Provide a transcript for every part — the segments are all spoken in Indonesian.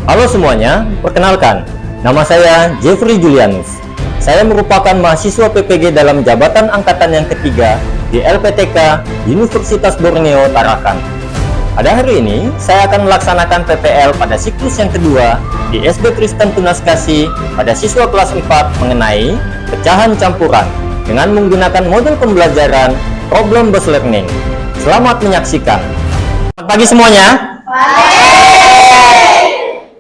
Halo semuanya, perkenalkan, nama saya Jeffrey Julianus. Saya merupakan mahasiswa PPG dalam jabatan angkatan yang ketiga di LPTK Universitas Borneo Tarakan. Pada hari ini, saya akan melaksanakan PPL pada siklus yang kedua di SD Kristen Tunas Kasih pada siswa kelas 4 mengenai pecahan campuran dengan menggunakan model pembelajaran Problem Based Learning. Selamat menyaksikan. Selamat pagi semuanya.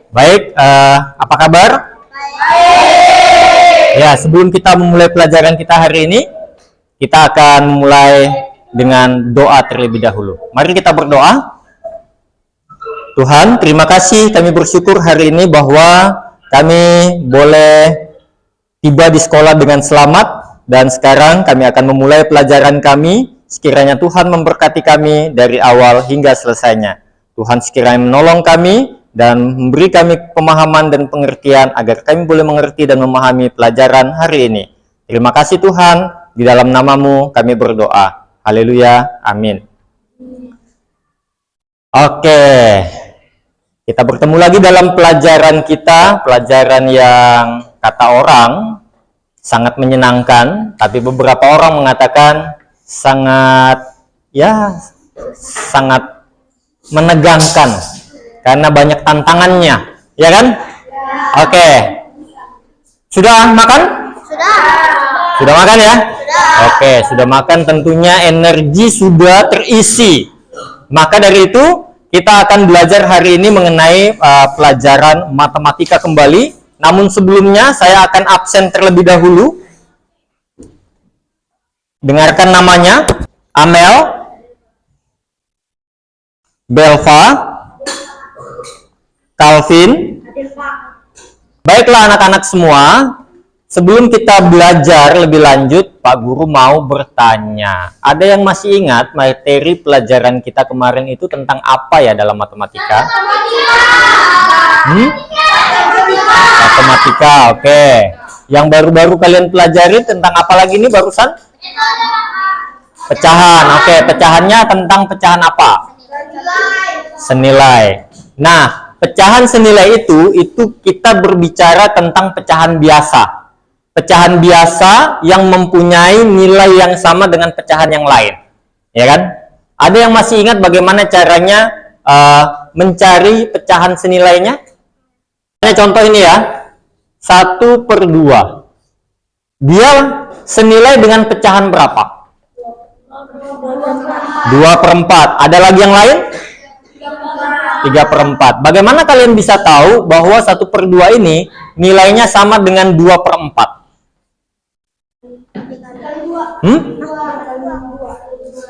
Baik, apa kabar? Baik. Ya, sebelum kita memulai pelajaran kita hari ini, kita akan mulai dengan doa terlebih dahulu. Mari kita berdoa. Tuhan, terima kasih, kami bersyukur hari ini bahwa kami boleh tiba di sekolah dengan selamat, dan sekarang kami akan memulai pelajaran kami. Sekiranya Tuhan memberkati kami dari awal hingga selesainya. Tuhan sekiranya menolong kami dan memberi kami pemahaman dan pengertian agar kami boleh mengerti dan memahami pelajaran hari ini. Terima kasih Tuhan, di dalam nama-Mu kami berdoa. Haleluya, amin. Oke, kita bertemu lagi dalam pelajaran kita, pelajaran yang kata orang sangat menyenangkan, tapi beberapa orang mengatakan sangat menegangkan. Karena banyak tantangannya, ya kan? Ya. Oke. Sudah makan? Sudah. Sudah makan ya? Sudah. Oke, sudah makan, tentunya energi sudah terisi. Maka dari itu, kita akan belajar hari ini mengenai pelajaran matematika kembali. Namun sebelumnya, saya akan absen terlebih dahulu. Dengarkan namanya, Amel, Belva, Calvin. Baiklah anak-anak semua, sebelum kita belajar lebih lanjut, Pak Guru mau bertanya. Ada yang masih ingat materi pelajaran kita kemarin itu tentang apa ya dalam matematika? Matematika, oke. Yang baru-baru kalian pelajari tentang apa lagi nih barusan? Pecahan, oke. Pecahannya tentang pecahan apa? Senilai. Nah, pecahan senilai itu kita berbicara tentang pecahan biasa. Pecahan biasa yang mempunyai nilai yang sama dengan pecahan yang lain. Ya kan? Ada yang masih ingat bagaimana caranya mencari pecahan senilainya? Contoh ini ya. 1/2. Dia senilai dengan pecahan berapa? 2/4. Ada lagi yang lain? 3/4. Bagaimana kalian bisa tahu bahwa 1/2 ini nilainya sama dengan 2/4?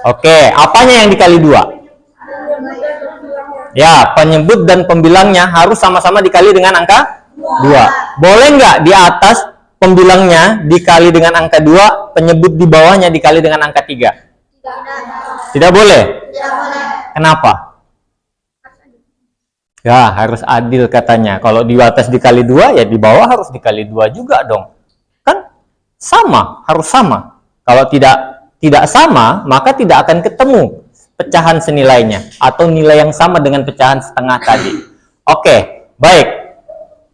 Oke, apanya yang dikali 2? Ya, penyebut dan pembilangnya harus sama-sama dikali dengan angka 2. Boleh nggak di atas pembilangnya dikali dengan angka 2, penyebut di bawahnya dikali dengan angka 3? Tidak boleh? Tidak boleh. Kenapa? Ya, harus adil katanya. Kalau di atas dikali 2, ya di bawah harus dikali 2 juga dong. Kan sama, harus sama. Kalau tidak sama, maka tidak akan ketemu pecahan senilainya atau nilai yang sama dengan pecahan setengah tadi. Oke, baik.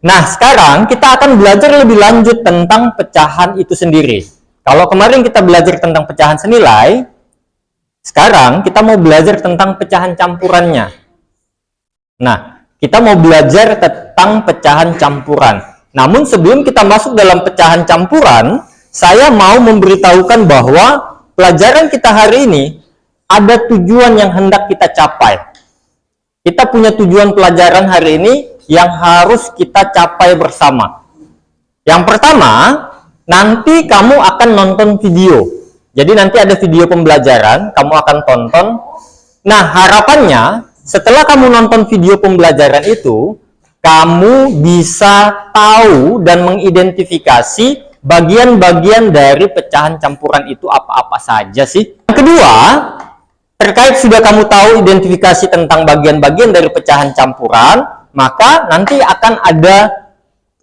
Nah, sekarang kita akan belajar lebih lanjut tentang pecahan itu sendiri. Kalau kemarin kita belajar tentang pecahan senilai, sekarang kita mau belajar tentang pecahan campurannya. Nah, kita mau belajar tentang pecahan campuran. Namun sebelum kita masuk dalam pecahan campuran, saya mau memberitahukan bahwa pelajaran kita hari ini ada tujuan yang hendak kita capai. Kita punya tujuan pelajaran hari ini yang harus kita capai bersama. Yang pertama, nanti kamu akan nonton video. Jadi nanti ada video pembelajaran, kamu akan tonton. Nah, harapannya setelah kamu nonton video pembelajaran itu, kamu bisa tahu dan mengidentifikasi bagian-bagian dari pecahan campuran itu apa-apa saja sih. Yang kedua, terkait sudah kamu tahu identifikasi tentang bagian-bagian dari pecahan campuran, maka nanti akan ada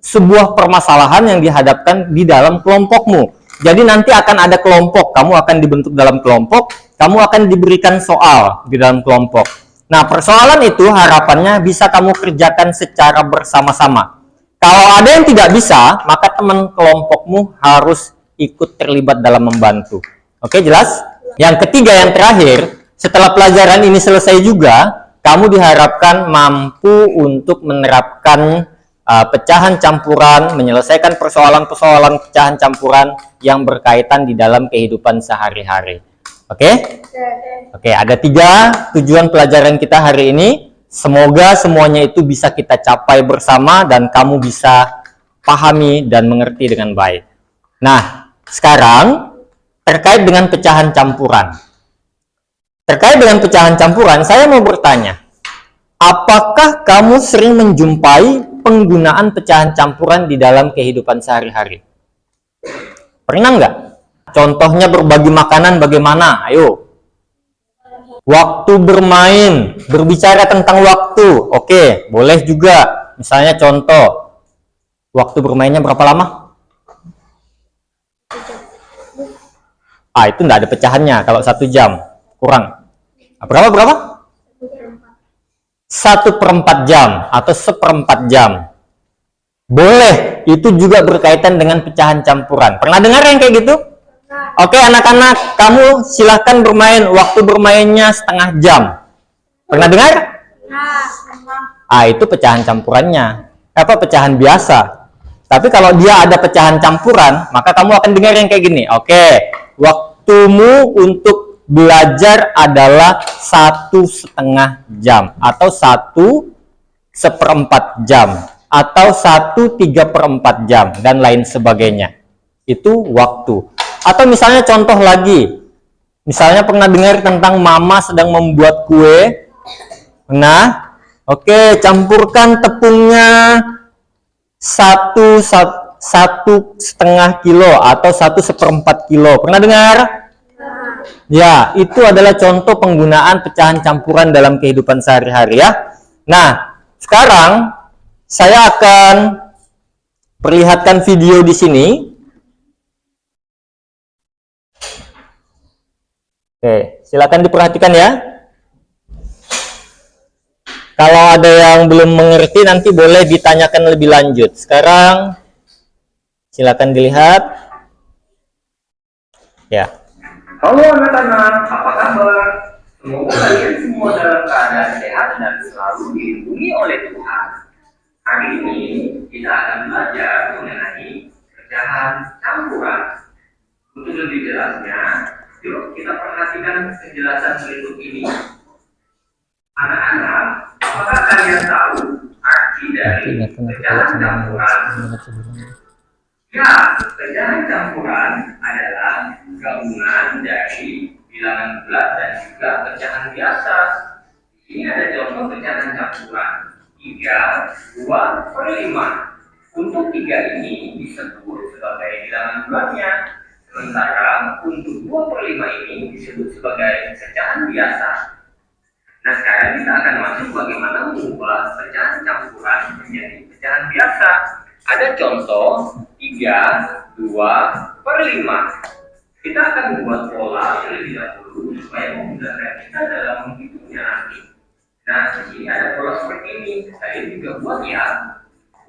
sebuah permasalahan yang dihadapkan di dalam kelompokmu. Jadi nanti akan ada kelompok, kamu akan dibentuk dalam kelompok, kamu akan diberikan soal di dalam kelompok. Nah, persoalan itu harapannya bisa kamu kerjakan secara bersama-sama. Kalau ada yang tidak bisa, maka teman kelompokmu harus ikut terlibat dalam membantu. Oke, jelas? Yang ketiga, yang terakhir, setelah pelajaran ini selesai juga, kamu diharapkan mampu untuk menerapkan pecahan campuran, menyelesaikan persoalan-persoalan pecahan campuran yang berkaitan di dalam kehidupan sehari-hari. Oke? Oke, ada 3 tujuan pelajaran kita hari ini. Semoga semuanya itu bisa kita capai bersama dan kamu bisa pahami dan mengerti dengan baik. Nah, sekarang terkait dengan pecahan campuran. Terkait dengan pecahan campuran, saya mau bertanya, apakah kamu sering menjumpai penggunaan pecahan campuran di dalam kehidupan sehari-hari? Pernah nggak? Contohnya berbagi makanan bagaimana? Ayo. Waktu bermain, berbicara tentang waktu. Oke, boleh juga. Misalnya contoh, waktu bermainnya berapa lama? Itu nggak ada pecahannya kalau 1 jam. Kurang. Berapa? 1/4 jam atau 1/4 jam. Boleh, itu juga berkaitan dengan pecahan campuran. Pernah dengar yang kayak gitu? Oke, anak-anak, kamu silahkan bermain. Waktu bermainnya 1/2 jam. Pernah dengar? Itu pecahan campurannya. Pecahan biasa. Tapi kalau dia ada pecahan campuran, maka kamu akan dengar yang kayak gini. Oke, waktumu untuk belajar adalah 1/2 jam atau 1/4 jam atau 1/3/4 jam dan lain sebagainya. Itu waktu. Atau misalnya contoh lagi, misalnya pernah dengar tentang mama sedang membuat kue. Nah, oke, campurkan tepungnya 1,5 kilo atau 1/4 kilo. Pernah dengar? Ya, itu adalah contoh penggunaan pecahan campuran dalam kehidupan sehari-hari ya. Nah, sekarang saya akan perlihatkan video di sini. Oke, silakan diperhatikan ya. Kalau ada yang belum mengerti nanti boleh ditanyakan lebih lanjut. Sekarang silakan dilihat. Ya. Halo anak-anak, apa kabar? Semoga kalian semua dalam keadaan sehat dan selalu dilindungi oleh Tuhan. Hari ini kita akan belajar mengenai pecahan campuran. Untuk lebih jelasnya, yuk kita perhatikan penjelasan berikut ini. Anak-anak, apakah kalian tahu arti dari pecahan campuran? Ya, pecahan campuran adalah gabungan dari bilangan bulat dan juga pecahan biasa. Ini ada contoh pecahan campuran 3/2/5. Untuk 3 ini disebut sebagai bilangan bulatnya, sementara untuk 2/5 ini disebut sebagai pecahan biasa. Nah, sekarang kita akan masuk bagaimana mengubah pecahan campuran menjadi pecahan biasa. Ada contoh 3/2/5. Kita akan membuat pola terlebih dahulu supaya memudahkan kita dalam menghitungnya nanti. Nah, di sini ada pola seperti ini. Saya juga buat ya.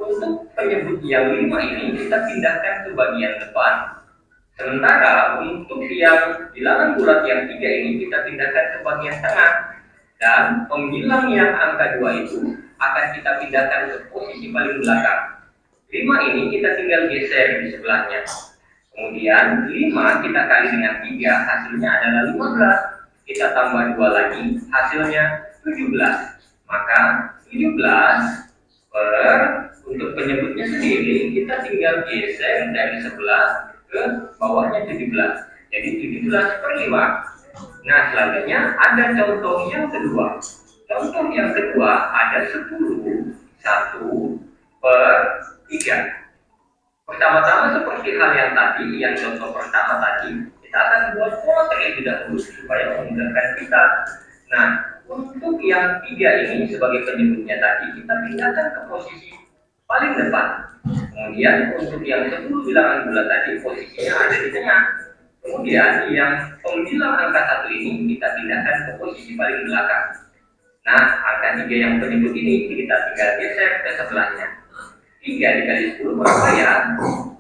Untuk penyebut yang 5 ini kita pindahkan ke bagian depan. Sementara untuk yang bilangan bulat yang 3 ini kita pindahkan ke bagian tengah. Dan pembilang yang angka 2 itu akan kita pindahkan ke posisi paling belakang. 5 ini kita tinggal geser di sebelahnya. Kemudian 5 kita kali dengan 3 hasilnya adalah 15. Kita tambah 2 lagi hasilnya 17. Maka 17 untuk penyebutnya sendiri kita tinggal geser dari 11 ke bawahnya 17. Jadi 17/5. Nah, selanjutnya ada contoh yang kedua. Contoh yang kedua ada 10 1/3. Pertama-tama seperti hal yang tadi, yang contoh pertama tadi, kita akan buat pola terlebih dahulu supaya memudahkan kita. Nah, untuk yang 3 ini sebagai penyebutnya tadi, kita pindahkan ke posisi paling depan. Kemudian untuk yang 10 bilangan bulat tadi, posisinya ada di tengah. Kemudian yang pembilang angka 1 ini kita pindahkan ke posisi paling belakang. Nah, angka 3 yang penyebut ini kita tinggal geser ke sebelahnya. 3 dikali 10 berapa ya?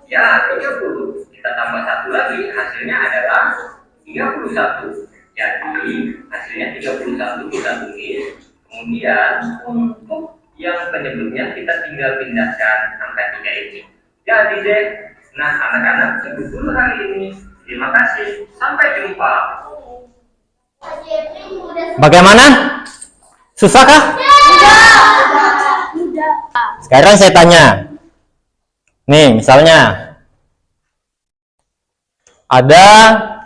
Ya, 30. Kita tambah 1 lagi, hasilnya adalah 31. Jadi, hasilnya 31 kita tulis. Kemudian, untuk yang penyebutnya kita tinggal pindahkan angka 3 ini. Jadi deh, nah anak-anak cukup dulu hari ini. Terima kasih, sampai jumpa. Bagaimana? Susahkah? Sekarang saya tanya. Nih, misalnya ada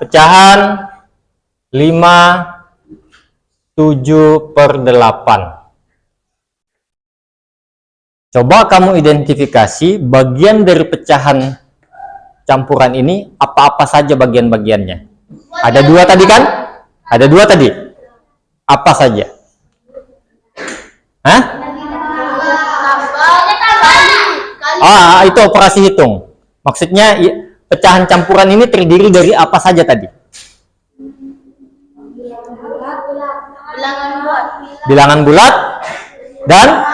pecahan 5, 7/8. Coba kamu identifikasi bagian dari pecahan campuran ini apa-apa saja bagian-bagiannya. Ada 2 tadi kan? Ada 2 tadi. Apa saja? Hah? Itu operasi hitung. Maksudnya pecahan campuran ini terdiri dari apa saja tadi? Bilangan bulat dan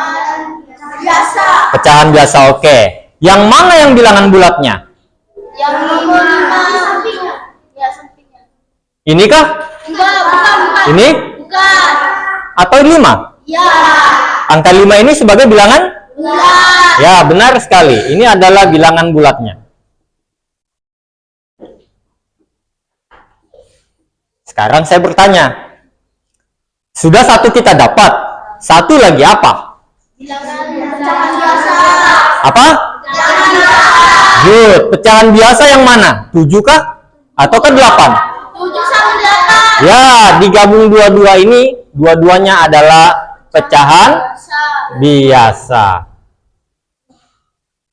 pecahan biasa. Oke. Yang mana yang bilangan bulatnya? Yang nomor 5 sampingnya. Ini kah? Enggak, bukan. Ini? Bukan. Atau 5? Ya. Angka 5 ini sebagai bilangan? Bulat. Ya, benar sekali. Ini adalah bilangan bulatnya. Sekarang saya bertanya. Sudah 1 kita dapat. 1 lagi apa? Bilangan pecahan biasa. Apa? Pecahan biasa. Good. Pecahan biasa yang mana? 7 kah? Atau ke 8? 7 sama 8. Ya, digabung dua-dua ini. Dua-duanya adalah pecahan biasa.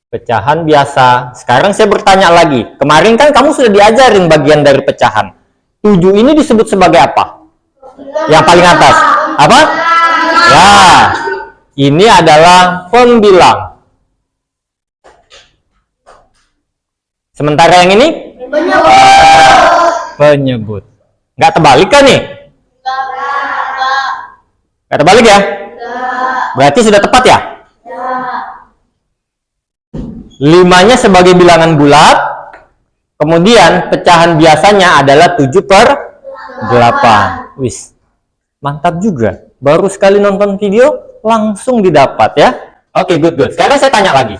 Pecahan biasa. Sekarang saya bertanya lagi. Kemarin kan kamu sudah diajarin bagian dari pecahan. 7 ini disebut sebagai apa? Yang paling atas. Apa? Ya. Ini adalah pembilang. Sementara yang ini? Penyebut. Nggak terbalik kan nih? Nggak terbalik ya? Berarti sudah tepat ya? 5-nya sebagai bilangan bulat, kemudian pecahan biasanya adalah 7/8. Wis, mantap juga. Baru sekali nonton video, langsung didapat ya. Oke, good. Sekarang saya tanya lagi.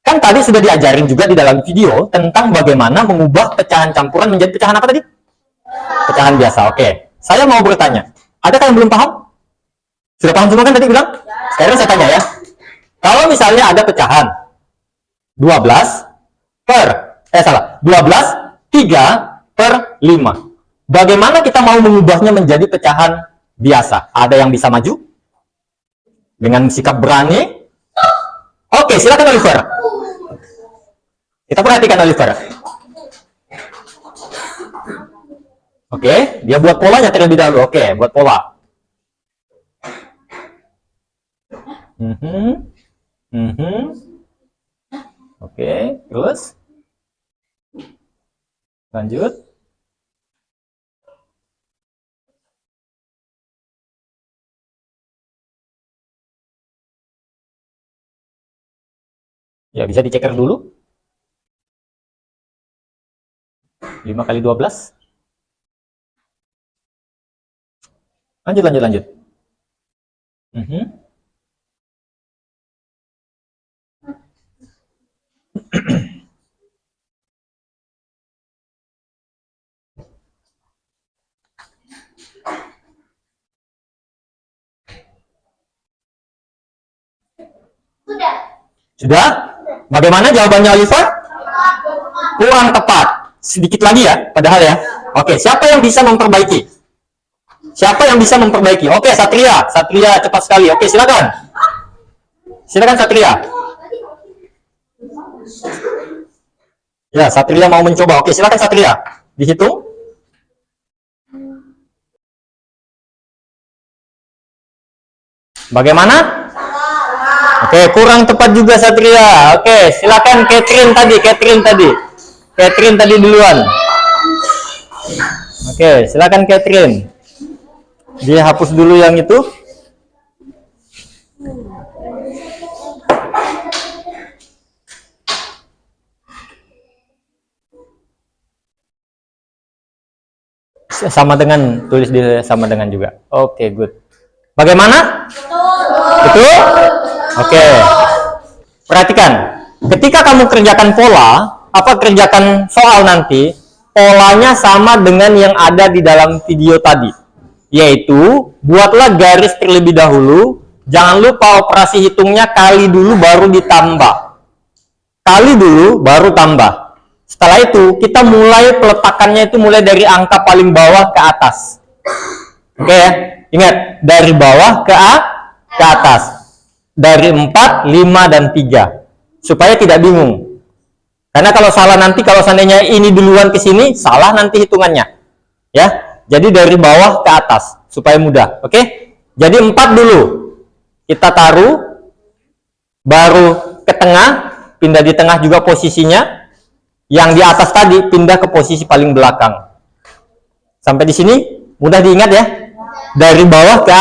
Kan tadi sudah diajarin juga di dalam video tentang bagaimana mengubah pecahan campuran menjadi pecahan apa tadi? Pecahan biasa. Oke, saya mau bertanya. Adakah yang belum paham? Sudah paham semua kan tadi bilang? Sekarang saya tanya ya. Kalau misalnya ada pecahan 12 3/5. Bagaimana kita mau mengubahnya menjadi pecahan biasa? Ada yang bisa maju? Dengan sikap berani? Oke, silakan Oliver. Kita perhatikan Oliver. Oke, dia buat polanya terlebih dahulu. Oke, buat pola. Oke, terus lanjut. Ya, bisa diceker dulu. 5x12. Lanjut. Sudah? Bagaimana jawabannya Oliver? Kurang tepat. Sedikit lagi ya, padahal ya. Oke, siapa yang bisa memperbaiki? Siapa yang bisa memperbaiki? Oke, Satria. Satria cepat sekali. Oke, silakan. Silakan Satria. Ya, Satria mau mencoba. Oke, silakan Satria. Dihitung. Bagaimana? Oke, kurang tepat juga Satria. Oke, silakan Catherine tadi. Catherine tadi duluan. Oke, silakan Catherine. Dia hapus dulu yang itu. Sama dengan, tulis di sama dengan juga. Oke, good. Bagaimana? Betul? Oke. Perhatikan, ketika kamu kerjakan pola, kerjakan soal nanti, polanya sama dengan yang ada di dalam video tadi. Yaitu, buatlah garis terlebih dahulu, jangan lupa operasi hitungnya kali dulu baru ditambah. Kali dulu baru tambah. Setelah itu, kita mulai peletakannya itu mulai dari angka paling bawah ke atas. Oke ya? Ingat, dari bawah ke atas. Dari 4, 5, dan 3. Supaya tidak bingung. Karena kalau salah nanti, kalau seandainya ini duluan ke sini, salah nanti hitungannya. Ya, jadi dari bawah ke atas. Supaya mudah. Oke? Jadi 4 dulu. Kita taruh. Baru ke tengah. Pindah di tengah juga posisinya. Yang di atas tadi pindah ke posisi paling belakang. Sampai di sini mudah diingat ya. Dari bawah ke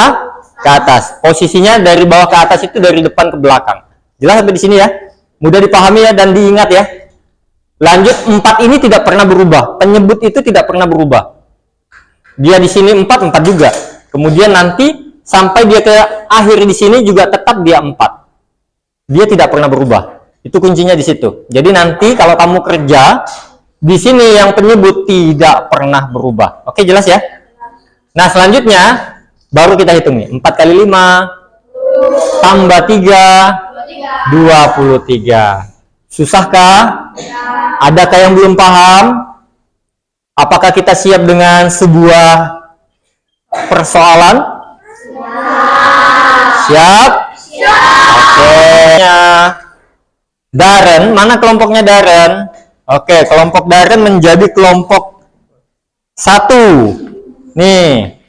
atas. Posisinya dari bawah ke atas itu dari depan ke belakang. Jelas sampai di sini ya. Mudah dipahami ya dan diingat ya. Lanjut, 4 ini tidak pernah berubah. Penyebut itu tidak pernah berubah. Dia di sini 4 juga. Kemudian nanti sampai dia ke akhir di sini juga tetap dia 4. Dia tidak pernah berubah. Itu kuncinya di situ. Jadi nanti kalau kamu kerja di sini yang penyebut tidak pernah berubah. Oke, jelas ya? Nah, selanjutnya baru kita hitung nih. 4 kali 5 tambah 3 23. Susahkah? Adakah yang belum paham? Apakah kita siap dengan sebuah persoalan? Siap? Oke. Darren, mana kelompoknya Darren? Oke, kelompok Darren menjadi kelompok 1. Nih.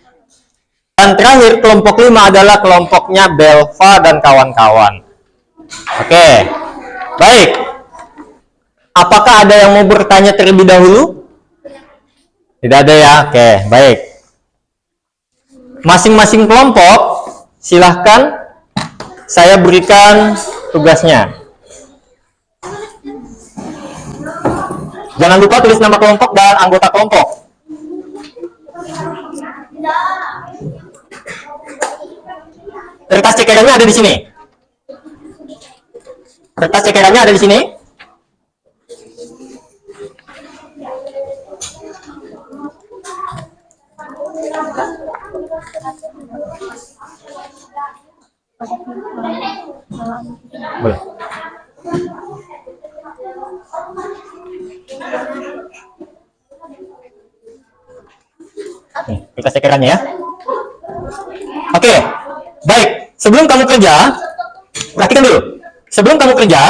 Dan terakhir kelompok 5 adalah kelompoknya Belva dan kawan-kawan. Oke. Baik. Apakah ada yang mau bertanya terlebih dahulu? Tidak ada ya? Oke, baik. Masing-masing kelompok silahkan saya berikan tugasnya. Jangan lupa tulis nama kelompok dan anggota kelompok. Kertas cekerannya ada di sini. Kertas cekerannya ada di sini. Boleh. Nih, kita cekerannya ya. Oke, baik. Sebelum kamu kerja, perhatikan dulu. Sebelum kamu kerja,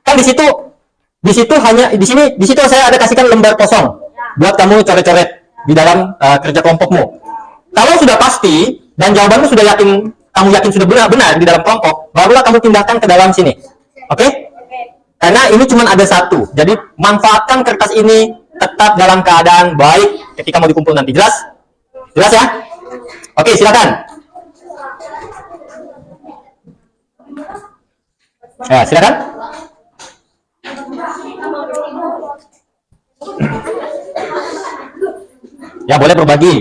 kan di situ hanya di situ saya ada kasihkan lembar kosong buat kamu coret-coret di dalam kerja kelompokmu. Kalau sudah pasti dan jawabanmu sudah kamu yakin sudah benar-benar di dalam kelompok, barulah kamu pindahkan ke dalam sini. Oke? Karena ini cuma ada satu. Jadi manfaatkan kertas ini tetap dalam keadaan baik ketika mau dikumpul nanti. Jelas? Jelas ya? Oke, silakan. Ya, silakan. Ya, boleh berbagi.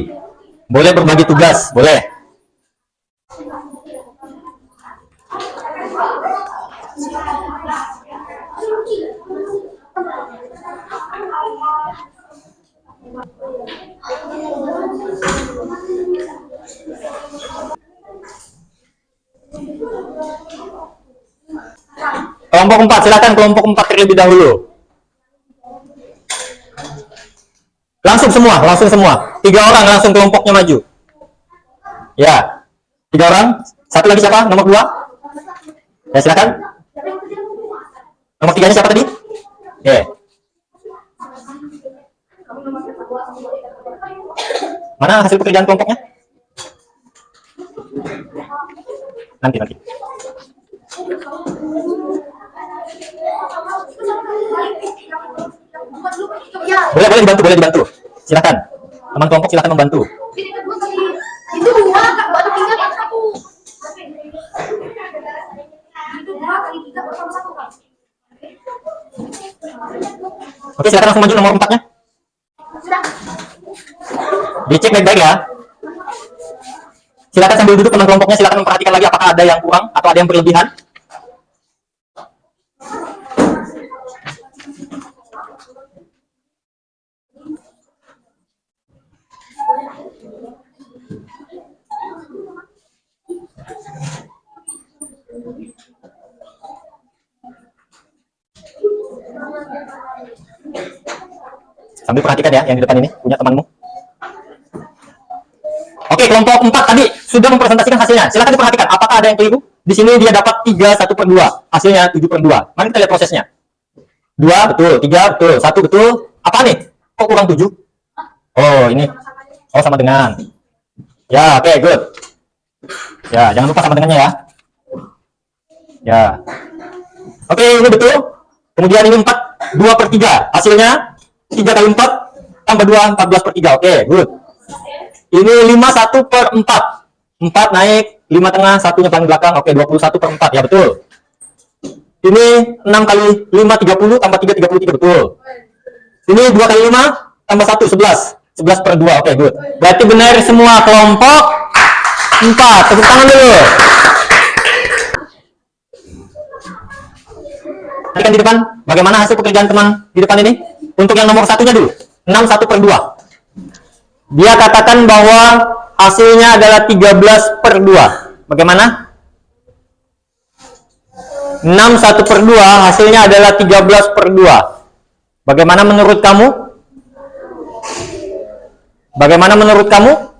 Boleh berbagi tugas, boleh. Kelompok 4, silakan kelompok 4 terlebih dahulu. Langsung semua. 3 orang langsung kelompoknya maju. Ya, 3 orang. Satu lagi siapa? Nomor 2. Ya, silakan. Nomor 3-nya siapa tadi? Oke. Mana hasil pekerjaan kelompoknya? Nanti. Boleh dibantu. Silakan. Teman kelompok silakan membantu. Itu 2, baru tinggal yang 1. Oke, silakan langsung maju nomor 4-nya. Dicek baik-baik ya. Silakan sambil duduk teman kelompoknya, silakan memperhatikan lagi apakah ada yang kurang atau ada yang berlebihan. Sambil perhatikan ya yang di depan ini, punya temanmu. Oke, kelompok 4 tadi sudah mempresentasikan hasilnya. Silakan diperhatikan apakah ada yang keliru. Di sini dia dapat 3/1/2. Hasilnya 7/2. Mari kita lihat prosesnya. 2 betul, 3 betul, 1 betul. Apa nih? Kok kurang 7? Oh, ini. Oh, sama dengan. Ya, oke, good. Ya, jangan lupa sama dengannya ya. Ya. Oke, ini betul. Kemudian ini 4, 2/3. Hasilnya 3 kali 4 tambah 2, 14/3. Oke, good. Ini 5/1/4. 4 naik, 5 tengah, 1-nya paling belakang. Oke, 21/4. Ya, betul. Ini 6 kali 5, 30, tambah 3, 33. Betul. Ini 2 kali 5, tambah 1, 11. 11/2. Oke, good. Berarti benar semua kelompok 4. Tepuk tangan dulu. Perhatikan di depan, bagaimana hasil pekerjaan teman di depan ini? Untuk yang nomor satunya dulu, 6/1/2. Dia katakan bahwa hasilnya adalah 13/2. Bagaimana? 6/1/2 hasilnya adalah 13/2. Bagaimana menurut kamu? Bagaimana menurut kamu?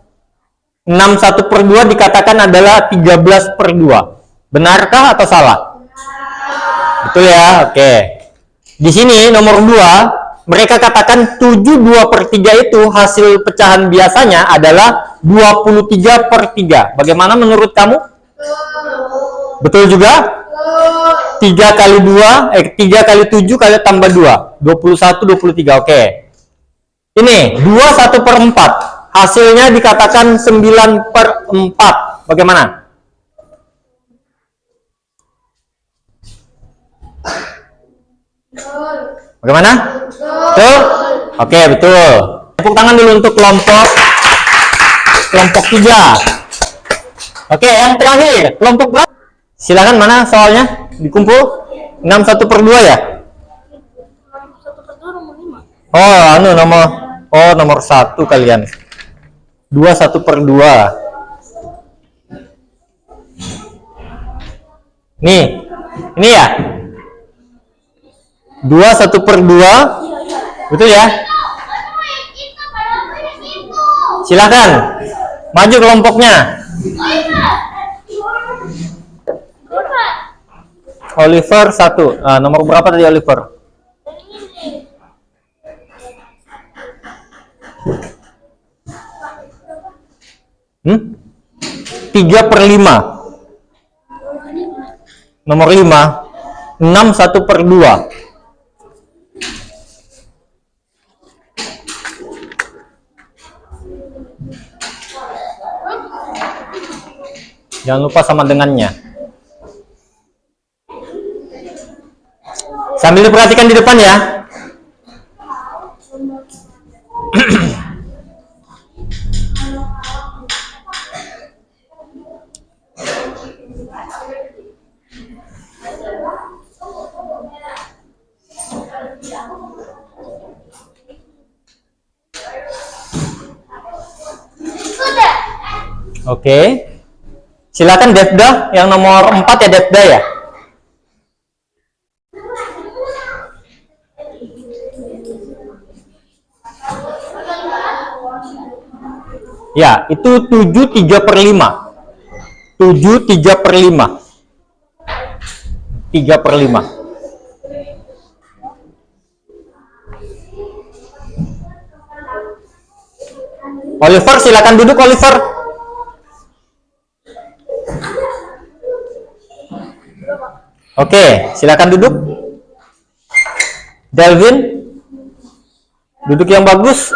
6/1/2 dikatakan adalah 13/2. Benarkah atau salah? Betul ya, oke. Di sini nomor 2, mereka katakan 72/3 itu hasil pecahan biasanya adalah 23/3. Bagaimana menurut kamu? Betul juga? 3 kali 2, 3 kali 7 kali tambah 2. 21, 23, oke. Ini 21/4. Hasilnya dikatakan 9/4. Bagaimana? Bagaimana? Betul? Oke, betul. Tepuk tangan dulu untuk kelompok 3. Oke, yang terakhir, kelompok berapa? Silakan, mana soalnya? Dikumpul 6/1/2 ya? Oh, nomor 1 kalian. 2/1/2. Nih, ini ya? 2/1/2. Betul ya? Silakan maju kelompoknya. Oliver 1. Nomor berapa tadi Oliver? Hmm? 3/5. Nomor 5. 6/1/2. Jangan lupa sama dengannya. Sambil diperhatikan di depan ya. Oke. Silakan Devda, yang nomor 4 ya Devda ya. Ya, itu 7/3/5. 7/3/5. 3/5. Oliver, silakan duduk Oliver. Oke, silakan duduk. Delvin, duduk yang bagus.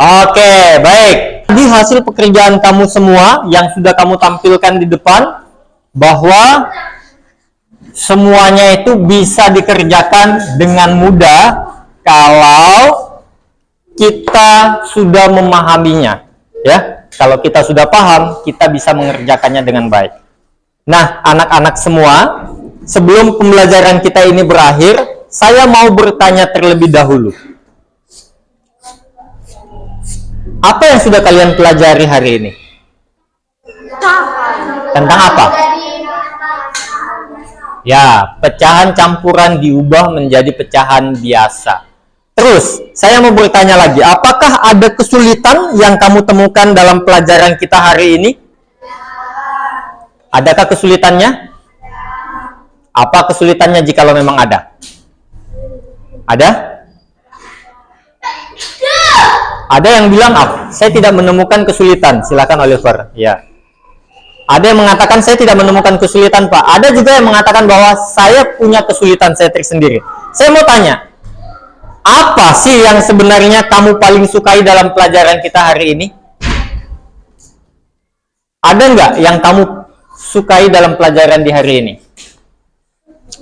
Oke, baik. Di hasil pekerjaan kamu semua yang sudah kamu tampilkan di depan, bahwa semuanya itu bisa dikerjakan dengan mudah kalau kita sudah memahaminya. Ya, kalau kita sudah paham, kita bisa mengerjakannya dengan baik. Nah, anak-anak semua, sebelum pembelajaran kita ini berakhir, saya mau bertanya terlebih dahulu. Apa yang sudah kalian pelajari hari ini? Tentang apa? Ya, pecahan campuran diubah menjadi pecahan biasa. Terus, saya mau bertanya lagi, apakah ada kesulitan yang kamu temukan dalam pelajaran kita hari ini? Adakah kesulitannya? Apa kesulitannya jikalau memang ada? Ada? Ada yang bilang, saya tidak menemukan kesulitan. Silakan Oliver. Ya. Ada yang mengatakan saya tidak menemukan kesulitan, Pak. Ada juga yang mengatakan bahwa saya punya kesulitan saya tersendiri. Saya mau tanya, apa sih yang sebenarnya kamu paling sukai dalam pelajaran kita hari ini? Ada nggak yang kamu sukai dalam pelajaran di hari ini?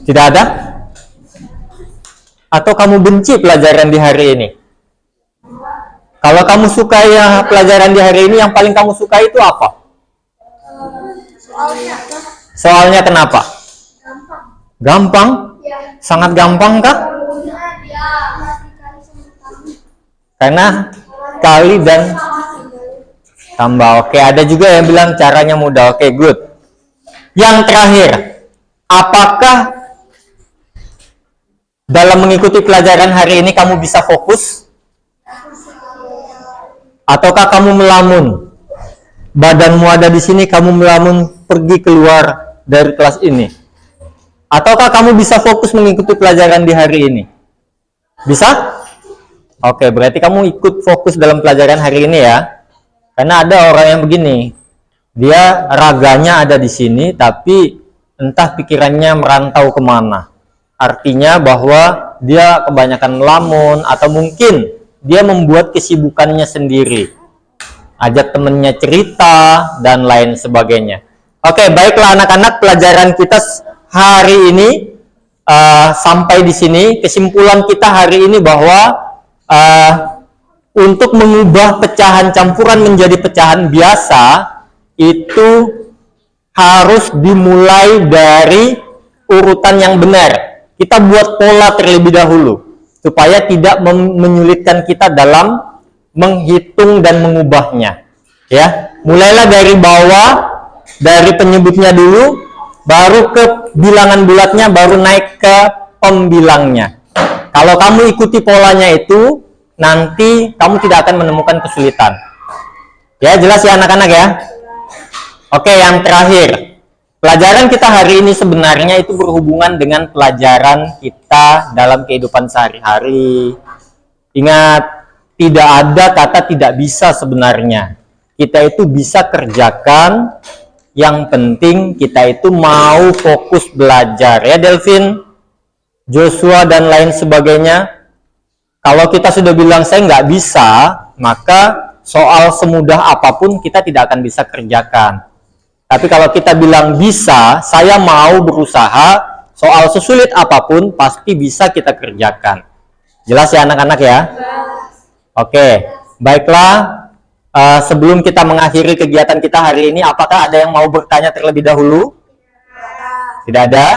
Tidak ada? Atau kamu benci pelajaran di hari ini? Kalau kamu suka ya pelajaran di hari ini, yang paling kamu suka itu apa? Soalnya kenapa? Gampang? Sangat gampang kah? Karena kali dan tambah. Oke, ada juga yang bilang caranya mudah. Oke, good. Yang terakhir, apakah dalam mengikuti pelajaran hari ini kamu bisa fokus? Ataukah kamu melamun? Badanmu ada di sini, kamu melamun pergi keluar dari kelas ini? Ataukah kamu bisa fokus mengikuti pelajaran di hari ini? Bisa? Oke, berarti kamu ikut fokus dalam pelajaran hari ini ya. Karena ada orang yang begini, dia raganya ada di sini, tapi entah pikirannya merantau kemana. Artinya bahwa dia kebanyakan melamun, atau mungkin dia membuat kesibukannya sendiri, ajak temennya cerita dan lain sebagainya. Oke, baiklah anak-anak, pelajaran kita hari ini sampai di sini. Kesimpulan kita hari ini bahwa untuk mengubah pecahan campuran menjadi pecahan biasa itu harus dimulai dari urutan yang benar. Kita buat pola terlebih dahulu supaya tidak menyulitkan kita dalam menghitung dan mengubahnya. Ya, mulailah dari bawah, dari penyebutnya dulu, baru ke bilangan bulatnya, baru naik ke pembilangnya. Kalau kamu ikuti polanya itu, nanti kamu tidak akan menemukan kesulitan. Ya, jelas ya anak-anak ya? Oke, yang terakhir. Pelajaran kita hari ini sebenarnya itu berhubungan dengan pelajaran kita dalam kehidupan sehari-hari. Ingat, tidak ada kata tidak bisa sebenarnya. Kita itu bisa kerjakan, yang penting kita itu mau fokus belajar. Ya Delvin, Joshua, dan lain sebagainya. Kalau kita sudah bilang saya nggak bisa, maka soal semudah apapun kita tidak akan bisa kerjakan. Tapi kalau kita bilang bisa, saya mau berusaha, soal sesulit apapun pasti bisa kita kerjakan. Jelas ya anak-anak ya? Oke, baiklah. Sebelum kita mengakhiri kegiatan kita hari ini, apakah ada yang mau bertanya terlebih dahulu? Tidak ada?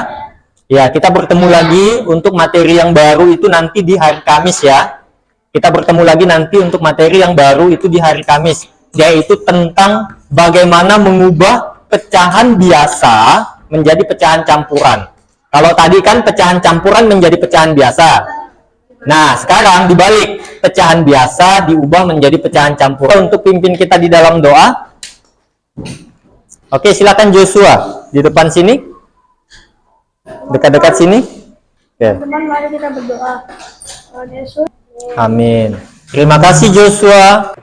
Ya, kita bertemu lagi untuk materi yang baru itu nanti di hari Kamis ya. Kita bertemu lagi nanti untuk materi yang baru itu di hari Kamis, yaitu tentang bagaimana mengubah pecahan biasa menjadi pecahan campuran. Kalau tadi kan pecahan campuran menjadi pecahan biasa. Nah, sekarang dibalik, pecahan biasa diubah menjadi pecahan campuran. Untuk pimpin kita di dalam doa. Oke, silakan Joshua di depan sini. Dekat-dekat sini. Teman-teman, mari kita berdoa. Amin. Terima kasih Joshua.